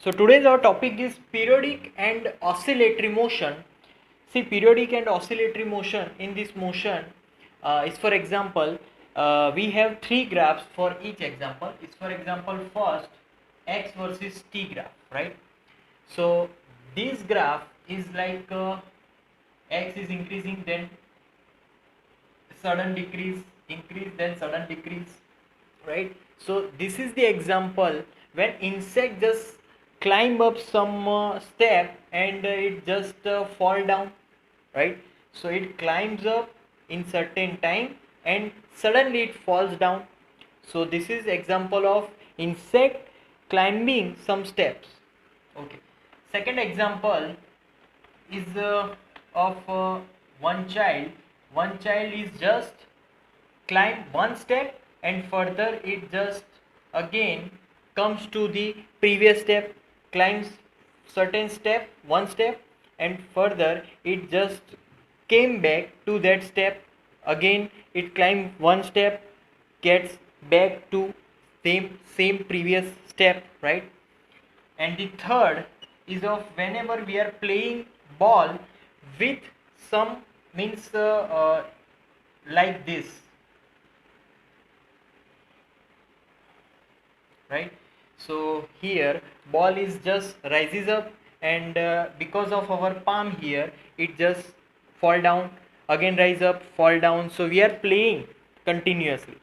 So today's our topic is periodic and oscillatory motion. See, periodic and oscillatory motion, in this motion is, for example, we have three graphs for each example. It's, for example, first x versus t graph, right? So this graph is like x is increasing, then sudden decrease, increase, then sudden decrease, right? So this is the example when insect just climb up some step and it just fall down, right? So it climbs up in certain time and suddenly it falls down. So this is example of insect climbing some steps. Okay, second example is of one child is just climb one step and further it just again comes to the previous step, climbs certain step, one step, and further it just came back to that step, again it climbed one step, gets back to same previous step, right? And the third is of whenever we are playing ball with some means like this, right? So here ball is just rises up and because of our palm here it just fall down, again rise up, fall down. So we are playing continuously.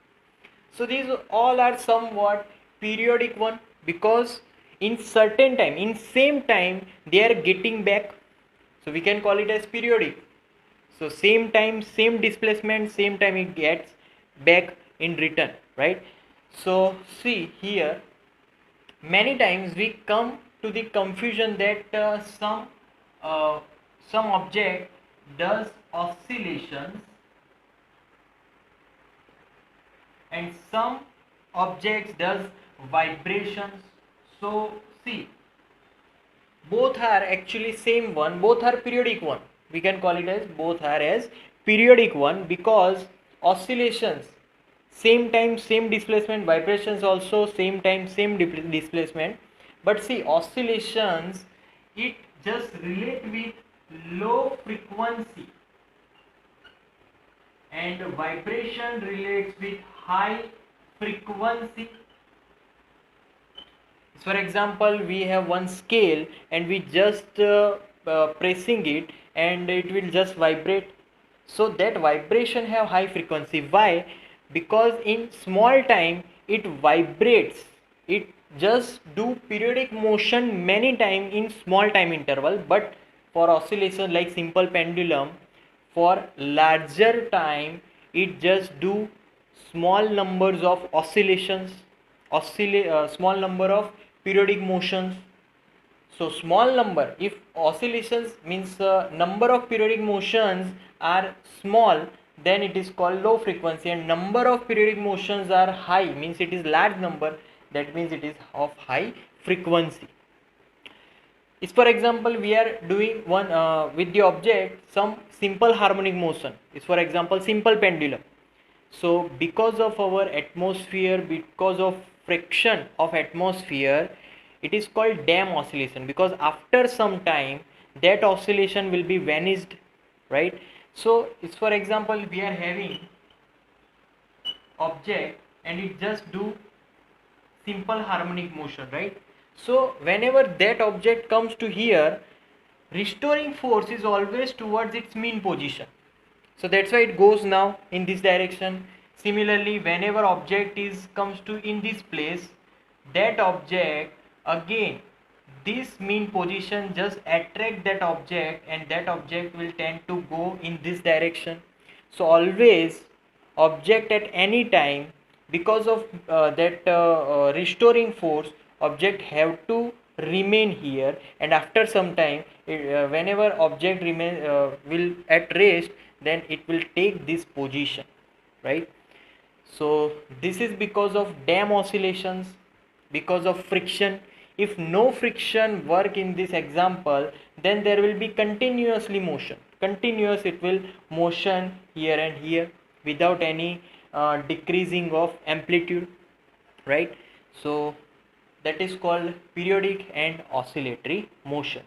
So these all are somewhat periodic one, because in certain time, in same time they are getting back, so we can call it as periodic. So same time, same displacement, same time it gets back in return, right? So see here, many times we come to the confusion that some object does oscillations and some objects does vibrations. So see, both are actually same one, both are periodic one. We can call it as both are as periodic one, because oscillations same time same displacement, vibrations also same time same displacement. But see, oscillations it just relate with low frequency and vibration relates with high frequency. For example, we have one scale and we just pressing it and it will just vibrate. So that vibration have high frequency. Why? Because in small time it vibrates, it just do periodic motion many time in small time interval. But for oscillation like simple pendulum, for larger time it just do small numbers of oscillations, small number of periodic motions. So small number, if oscillations means number of periodic motions are small, then it is called low frequency, and number of periodic motions are high means it is large number, that means it is of high frequency. Is, for example, we are doing one with the object some simple harmonic motion, is for example simple pendulum. So because of our atmosphere, because of friction of atmosphere, it is called dam oscillation, because after some time that oscillation will be vanished, right? So it's, for example, we are having object and it just do simple harmonic motion, right? So whenever that object comes to here, restoring force is always towards its mean position. So that's why it goes now in this direction. Similarly, whenever object is comes to in this place, that object again this mean position just attract that object and that object will tend to go in this direction. So always object at any time, because of that restoring force, object have to remain here, and after some time whenever object remain will at rest, then it will take this position, right? So this is because of dam oscillations, because of friction. If no friction work in this example, then there will be continuously motion, continuous it will motion here and here without any decreasing of amplitude, right? So that is called periodic and oscillatory motion.